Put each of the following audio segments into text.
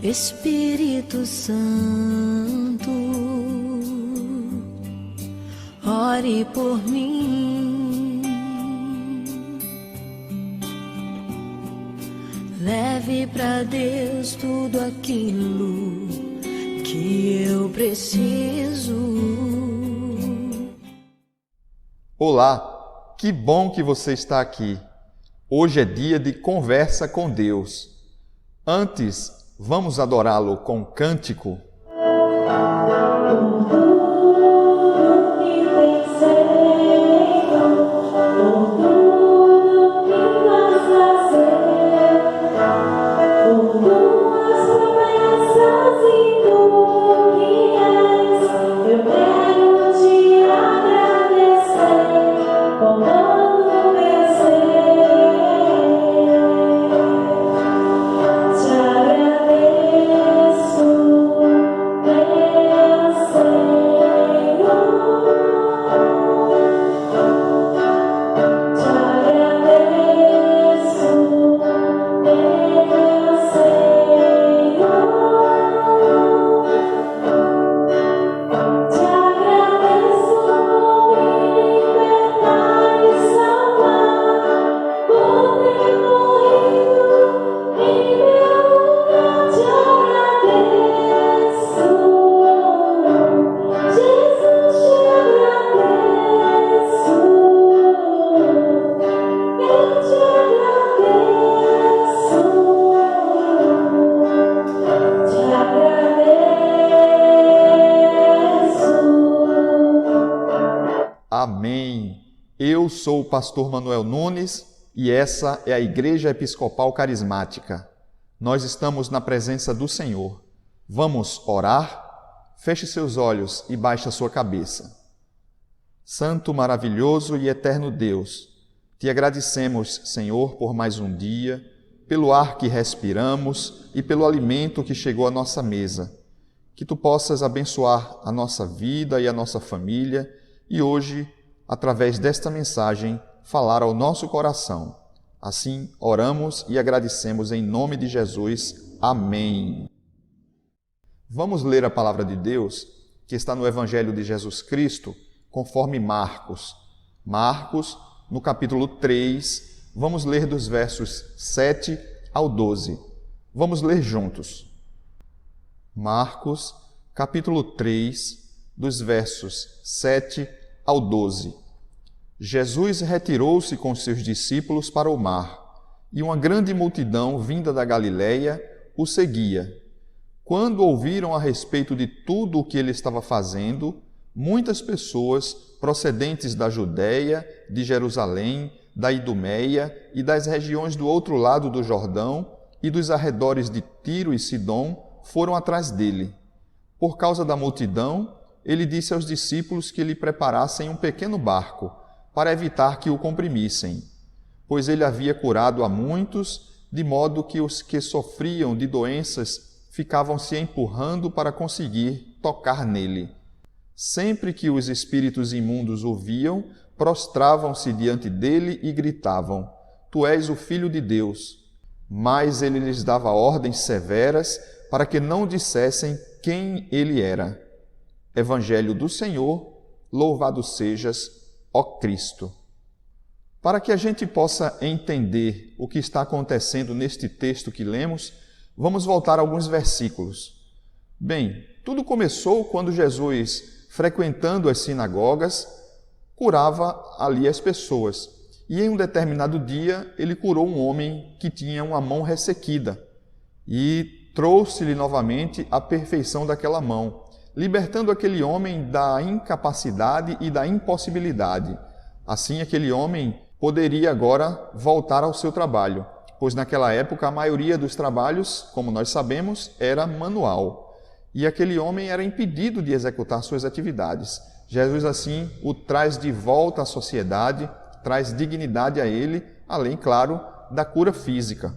Espírito Santo, ore por mim, leve para Deus tudo aquilo que eu preciso. Olá, que bom que você está aqui. Hoje é dia de conversa com Deus. Antes, vamos adorá-lo com um cântico. Amém. Eu sou o pastor Manuel Nunes e essa é a Igreja Episcopal Carismática. Nós estamos na presença do Senhor. Vamos orar? Feche seus olhos e baixe a sua cabeça. Santo, maravilhoso e eterno Deus, te agradecemos, Senhor, por mais um dia, pelo ar que respiramos e pelo alimento que chegou à nossa mesa. Que tu possas abençoar a nossa vida e a nossa família e hoje, através desta mensagem, falar ao nosso coração. Assim, oramos e agradecemos em nome de Jesus. Amém. Vamos ler a palavra de Deus, que está no Evangelho de Jesus Cristo, conforme Marcos. Marcos, no capítulo 3, vamos ler dos versos 7 ao 12. Vamos ler juntos. Marcos, capítulo 3, dos versos 7 ao 12. Jesus retirou-se com seus discípulos para o mar, e uma grande multidão vinda da Galiléia o seguia. Quando ouviram a respeito de tudo o que ele estava fazendo, muitas pessoas procedentes da Judéia, de Jerusalém, da Idumeia e das regiões do outro lado do Jordão e dos arredores de Tiro e Sidom foram atrás dele. Por causa da multidão, ele disse aos discípulos que lhe preparassem um pequeno barco para evitar que o comprimissem, pois ele havia curado a muitos, de modo que os que sofriam de doenças ficavam se empurrando para conseguir tocar nele. Sempre que os espíritos imundos o viam, prostravam-se diante dele e gritavam: Tu és o Filho de Deus. Mas ele lhes dava ordens severas para que não dissessem quem ele era. Evangelho do Senhor, louvado sejas, ó Cristo. Para que a gente possa entender o que está acontecendo neste texto que lemos, vamos voltar a alguns versículos. Bem, tudo começou quando Jesus, frequentando as sinagogas, curava ali as pessoas. E em um determinado dia, ele curou um homem que tinha uma mão ressequida e trouxe-lhe novamente a perfeição daquela mão, libertando aquele homem da incapacidade e da impossibilidade. Assim, aquele homem poderia agora voltar ao seu trabalho, pois naquela época a maioria dos trabalhos, como nós sabemos, era manual. E aquele homem era impedido de executar suas atividades. Jesus, assim, o traz de volta à sociedade, traz dignidade a ele, além, claro, da cura física.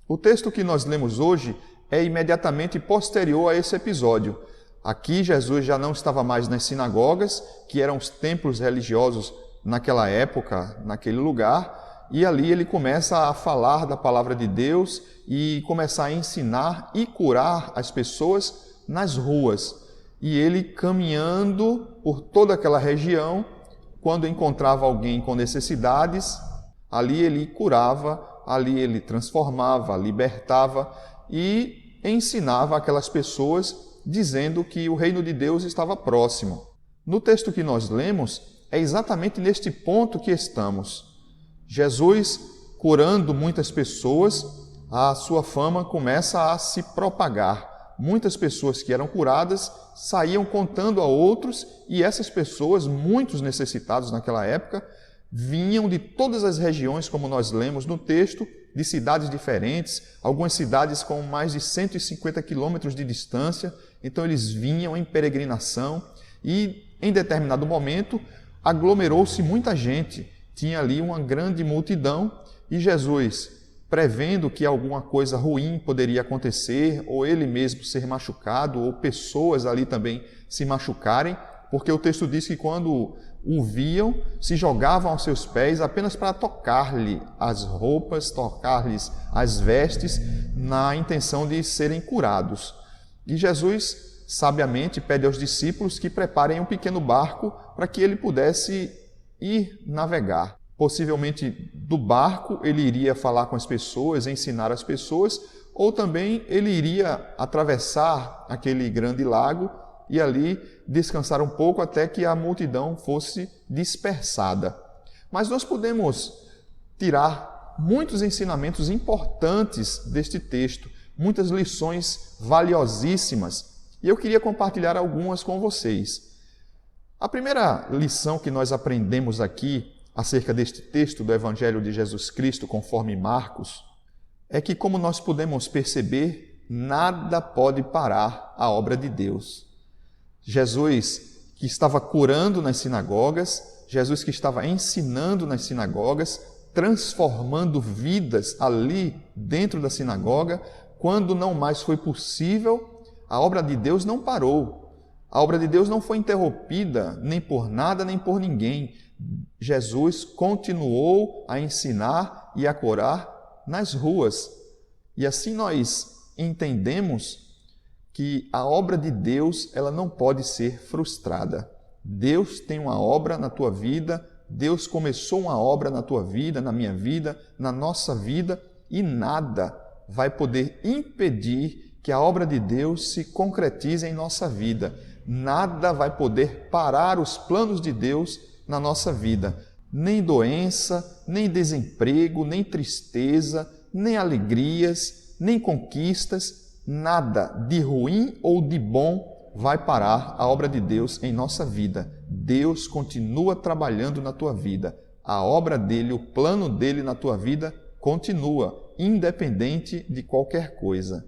O texto que nós lemos hoje é imediatamente posterior a esse episódio. Aqui Jesus já não estava mais nas sinagogas, que eram os templos religiosos naquela época, naquele lugar, e ali ele começa a falar da palavra de Deus e começar a ensinar e curar as pessoas nas ruas. E ele caminhando por toda aquela região, quando encontrava alguém com necessidades, ali ele curava, ali ele transformava, libertava e ensinava aquelas pessoas, dizendo que o reino de Deus estava próximo. No texto que nós lemos, é exatamente neste ponto que estamos. Jesus curando muitas pessoas, a sua fama começa a se propagar. Muitas pessoas que eram curadas saíam contando a outros, e essas pessoas, muitos necessitados naquela época, vinham de todas as regiões, como nós lemos no texto, de cidades diferentes, algumas cidades com mais de 150 quilômetros de distância. Então eles vinham em peregrinação e, em determinado momento, aglomerou-se muita gente. Tinha ali uma grande multidão e Jesus, prevendo que alguma coisa ruim poderia acontecer, ou ele mesmo ser machucado, ou pessoas ali também se machucarem, porque o texto diz que quando o viam, se jogavam aos seus pés apenas para tocar-lhe as roupas, tocar-lhes as vestes, na intenção de serem curados. E Jesus, sabiamente, pede aos discípulos que preparem um pequeno barco para que ele pudesse ir navegar. Possivelmente do barco ele iria falar com as pessoas, ensinar as pessoas, ou também ele iria atravessar aquele grande lago e ali descansar um pouco até que a multidão fosse dispersada. Mas nós podemos tirar muitos ensinamentos importantes deste texto, muitas lições valiosíssimas, e eu queria compartilhar algumas com vocês. A primeira lição que nós aprendemos aqui acerca deste texto do Evangelho de Jesus Cristo, conforme Marcos, é que, como nós podemos perceber, nada pode parar a obra de Deus. Jesus, que estava curando nas sinagogas, Jesus que estava ensinando nas sinagogas, transformando vidas ali dentro da sinagoga, quando não mais foi possível, a obra de Deus não parou. A obra de Deus não foi interrompida, nem por nada, nem por ninguém. Jesus continuou a ensinar e a curar nas ruas. E assim nós entendemos que a obra de Deus, ela não pode ser frustrada. Deus tem uma obra na tua vida, Deus começou uma obra na tua vida, na minha vida, na nossa vida, e nada vai poder impedir que a obra de Deus se concretize em nossa vida. Nada vai poder parar os planos de Deus na nossa vida. Nem doença, nem desemprego, nem tristeza, nem alegrias, nem conquistas, nada de ruim ou de bom vai parar a obra de Deus em nossa vida. Deus continua trabalhando na tua vida. A obra dele, o plano dele na tua vida continua, independente de qualquer coisa.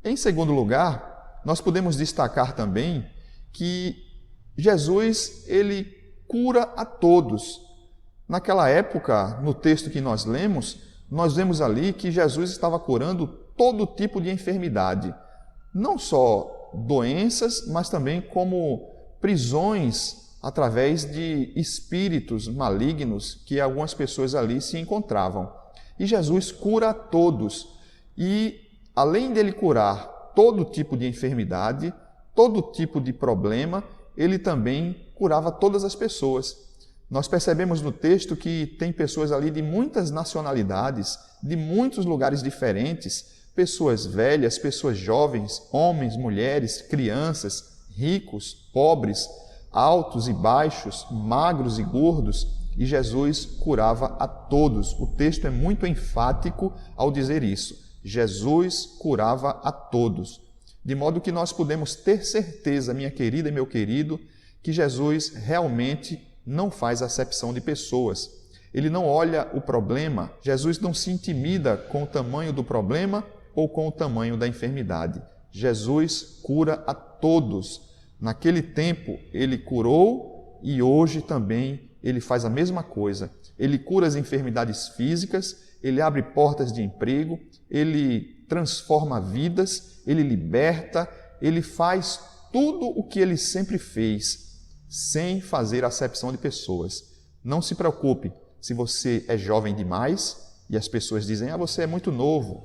Em segundo lugar, nós podemos destacar também que Jesus, ele cura a todos. Naquela época, no texto que nós lemos, nós vemos ali que Jesus estava curando todo tipo de enfermidade. Não só doenças, mas também como prisões através de espíritos malignos que algumas pessoas ali se encontravam. E Jesus cura a todos. E além dele curar todo tipo de enfermidade, todo tipo de problema, ele também curava todas as pessoas. Nós percebemos no texto que tem pessoas ali de muitas nacionalidades, de muitos lugares diferentes, pessoas velhas, pessoas jovens, homens, mulheres, crianças, ricos, pobres, altos e baixos, magros e gordos, e Jesus curava a todos. O texto é muito enfático ao dizer isso. Jesus curava a todos. De modo que nós podemos ter certeza, minha querida e meu querido, que Jesus realmente não faz acepção de pessoas. Ele não olha o problema, Jesus não se intimida com o tamanho do problema ou com o tamanho da enfermidade. Jesus cura a todos. Naquele tempo ele curou e hoje também ele faz a mesma coisa. Ele cura as enfermidades físicas, ele abre portas de emprego, ele transforma vidas, ele liberta, ele faz tudo o que ele sempre fez, sem fazer acepção de pessoas. Não se preocupe, se você é jovem demais e as pessoas dizem: ah, você é muito novo.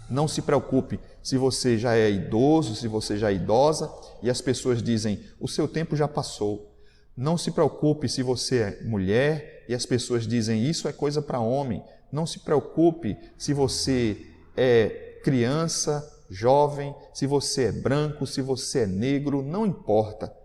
Não se preocupe se você já é idoso, se você já é idosa e as pessoas dizem: o seu tempo já passou. Não se preocupe se você é mulher e as pessoas dizem: isso é coisa para homem. Não se preocupe se você é criança, jovem, se você é branco, se você é negro, não importa.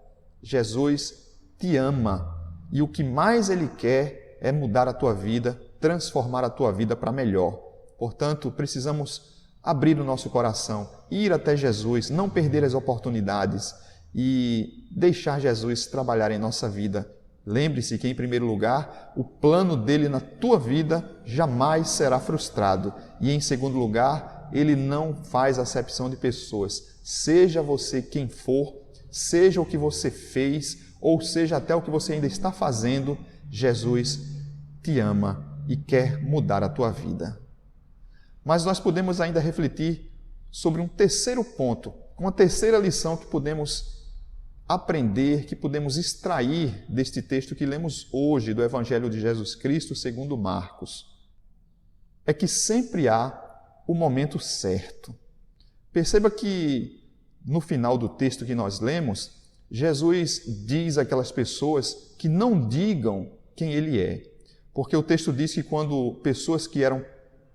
Jesus te ama e o que mais Ele quer é mudar a tua vida, transformar a tua vida para melhor. Portanto, precisamos abrir o nosso coração, ir até Jesus, não perder as oportunidades e deixar Jesus trabalhar em nossa vida. Lembre-se que, em primeiro lugar, o plano dele na tua vida jamais será frustrado. E, em segundo lugar, ele não faz acepção de pessoas. Seja você quem for, seja o que você fez, ou seja até o que você ainda está fazendo, Jesus te ama e quer mudar a tua vida. Mas nós podemos ainda refletir sobre um terceiro ponto, uma terceira lição que podemos aprender, que podemos extrair deste texto que lemos hoje do Evangelho de Jesus Cristo segundo Marcos. É que sempre há o momento certo. Perceba que no final do texto que nós lemos, Jesus diz àquelas pessoas que não digam quem Ele é. Porque o texto diz que quando pessoas que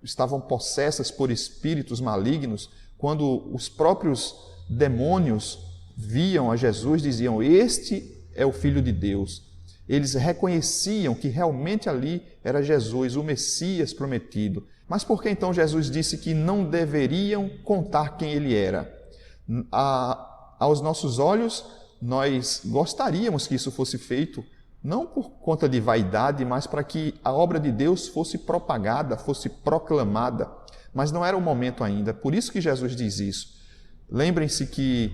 estavam possessas por espíritos malignos, quando os próprios demônios viam a Jesus, diziam: este é o Filho de Deus. Eles reconheciam que realmente ali era Jesus, o Messias prometido. Mas por que então Jesus disse que não deveriam contar quem Ele era? Aos nossos olhos, nós gostaríamos que isso fosse feito, não por conta de vaidade, mas para que a obra de Deus fosse propagada, fosse proclamada. Mas não era o momento ainda, por isso que Jesus diz isso. Lembrem-se que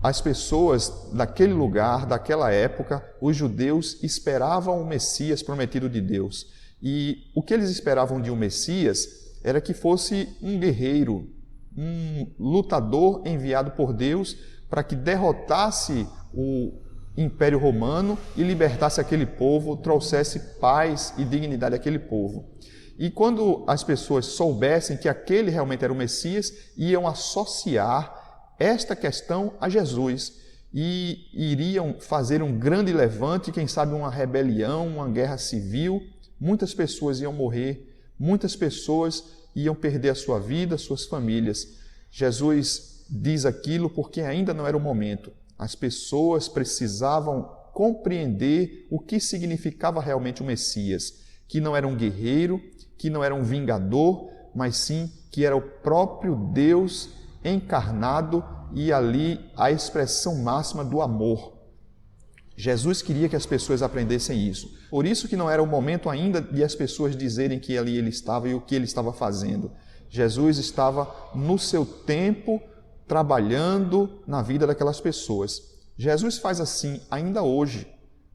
as pessoas daquele lugar, daquela época, os judeus esperavam o Messias prometido de Deus. E o que eles esperavam de um Messias era que fosse um guerreiro, um lutador enviado por Deus para que derrotasse o Império Romano e libertasse aquele povo, trouxesse paz e dignidade àquele povo. E quando as pessoas soubessem que aquele realmente era o Messias, iam associar esta questão a Jesus e iriam fazer um grande levante, quem sabe uma rebelião, uma guerra civil. Muitas pessoas iam morrer, muitas pessoas iam perder a sua vida, suas famílias. Jesus diz aquilo porque ainda não era o momento. As pessoas precisavam compreender o que significava realmente o Messias, que não era um guerreiro, que não era um vingador, mas sim que era o próprio Deus encarnado e ali a expressão máxima do amor. Jesus queria que as pessoas aprendessem isso. Por isso que não era o momento ainda de as pessoas dizerem que ali ele estava e o que ele estava fazendo. Jesus estava no seu tempo trabalhando na vida daquelas pessoas. Jesus faz assim ainda hoje.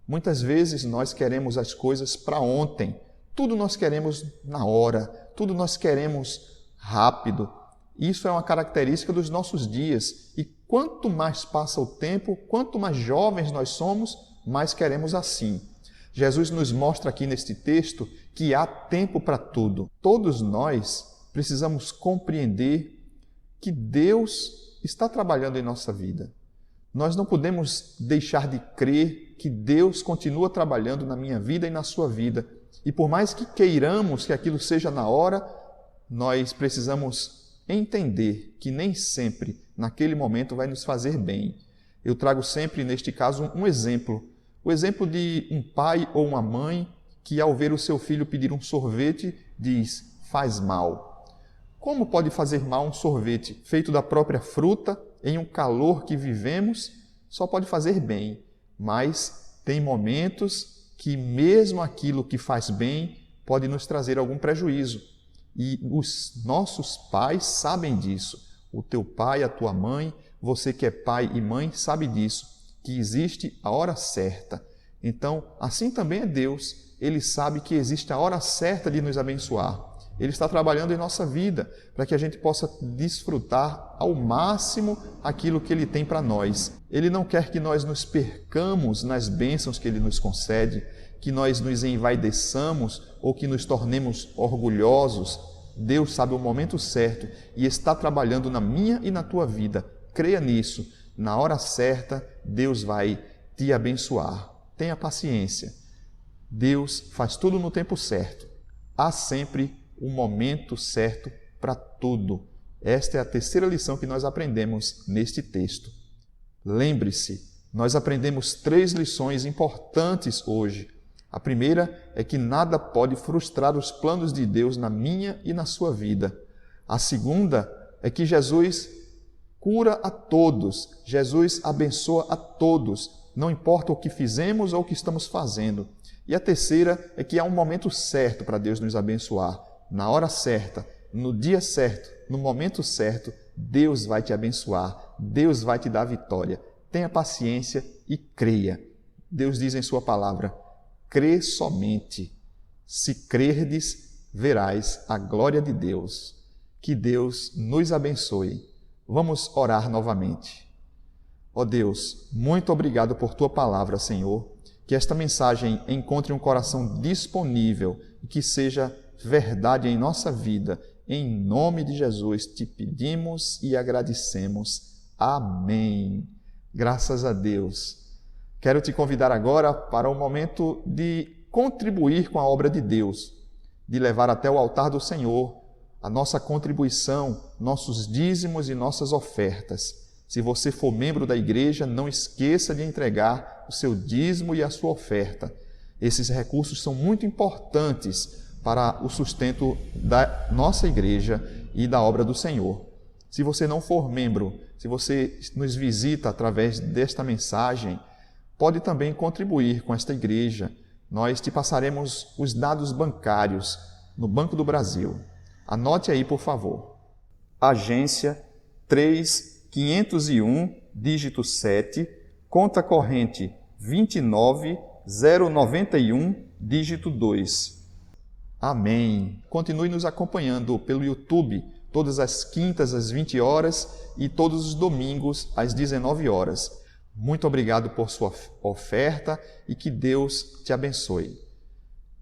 Muitas vezes nós queremos as coisas para ontem. Tudo nós queremos na hora, tudo nós queremos rápido. Isso é uma característica dos nossos dias. E quanto mais passa o tempo, quanto mais jovens nós somos, mais queremos assim. Jesus nos mostra aqui neste texto que há tempo para tudo. Todos nós precisamos compreender que Deus está trabalhando em nossa vida. Nós não podemos deixar de crer que Deus continua trabalhando na minha vida e na sua vida. E por mais que queiramos que aquilo seja na hora, nós precisamos entender que nem sempre, naquele momento, vai nos fazer bem. Eu trago sempre, neste caso, um exemplo. O exemplo de um pai ou uma mãe que, ao ver o seu filho pedir um sorvete, diz: faz mal. Como pode fazer mal um sorvete feito da própria fruta, em um calor que vivemos? Só pode fazer bem, mas tem momentos que mesmo aquilo que faz bem pode nos trazer algum prejuízo. E os nossos pais sabem disso. O teu pai, a tua mãe, você que é pai e mãe, sabe disso, que existe a hora certa. Então, assim também é Deus. Ele sabe que existe a hora certa de nos abençoar. Ele está trabalhando em nossa vida para que a gente possa desfrutar ao máximo aquilo que Ele tem para nós. Ele não quer que nós nos percamos nas bênçãos que Ele nos concede, que nós nos envaideçamos ou que nos tornemos orgulhosos. Deus sabe o momento certo e está trabalhando na minha e na tua vida. Creia nisso. Na hora certa, Deus vai te abençoar. Tenha paciência. Deus faz tudo no tempo certo. Há sempre um momento certo para tudo. Esta é a terceira lição que nós aprendemos neste texto. Lembre-se, nós aprendemos 3 lições importantes hoje. A primeira é que nada pode frustrar os planos de Deus na minha e na sua vida. A segunda é que Jesus cura a todos, Jesus abençoa a todos, não importa o que fizemos ou o que estamos fazendo. E a terceira é que há um momento certo para Deus nos abençoar. Na hora certa, no dia certo, no momento certo, Deus vai te abençoar, Deus vai te dar vitória. Tenha paciência e creia. Deus diz em sua palavra: crê somente. Se crerdes, verás a glória de Deus. Que Deus nos abençoe. Vamos orar novamente. Ó Deus, muito obrigado por tua palavra, Senhor. Que esta mensagem encontre um coração disponível e que seja verdade em nossa vida. Em nome de Jesus te pedimos e agradecemos. Amém. Graças a Deus. Quero te convidar agora para o momento de contribuir com a obra de Deus, de levar até o altar do Senhor a nossa contribuição, nossos dízimos e nossas ofertas. Se você for membro da igreja, não esqueça de entregar o seu dízimo e a sua oferta. Esses recursos são muito importantes para o sustento da nossa igreja e da obra do Senhor. Se você não for membro, se você nos visita através desta mensagem, pode também contribuir com esta igreja. Nós te passaremos os dados bancários no Banco do Brasil. Anote aí, por favor. Agência 3501, dígito 7, conta corrente 29091, dígito 2. Amém. Continue nos acompanhando pelo YouTube, todas as quintas às 20 horas e todos os domingos às 19 horas. Muito obrigado por sua oferta e que Deus te abençoe.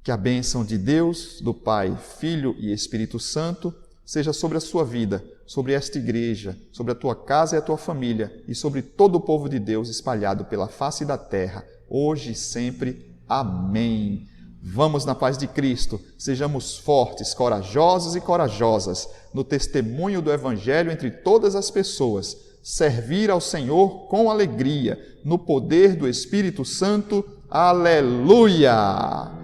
Que a bênção de Deus, do Pai, Filho e Espírito Santo seja sobre a sua vida, sobre esta igreja, sobre a tua casa e a tua família e sobre todo o povo de Deus espalhado pela face da terra, hoje e sempre. Amém. Vamos na paz de Cristo, sejamos fortes, corajosos e corajosas no testemunho do Evangelho entre todas as pessoas, servir ao Senhor com alegria, no poder do Espírito Santo. Aleluia!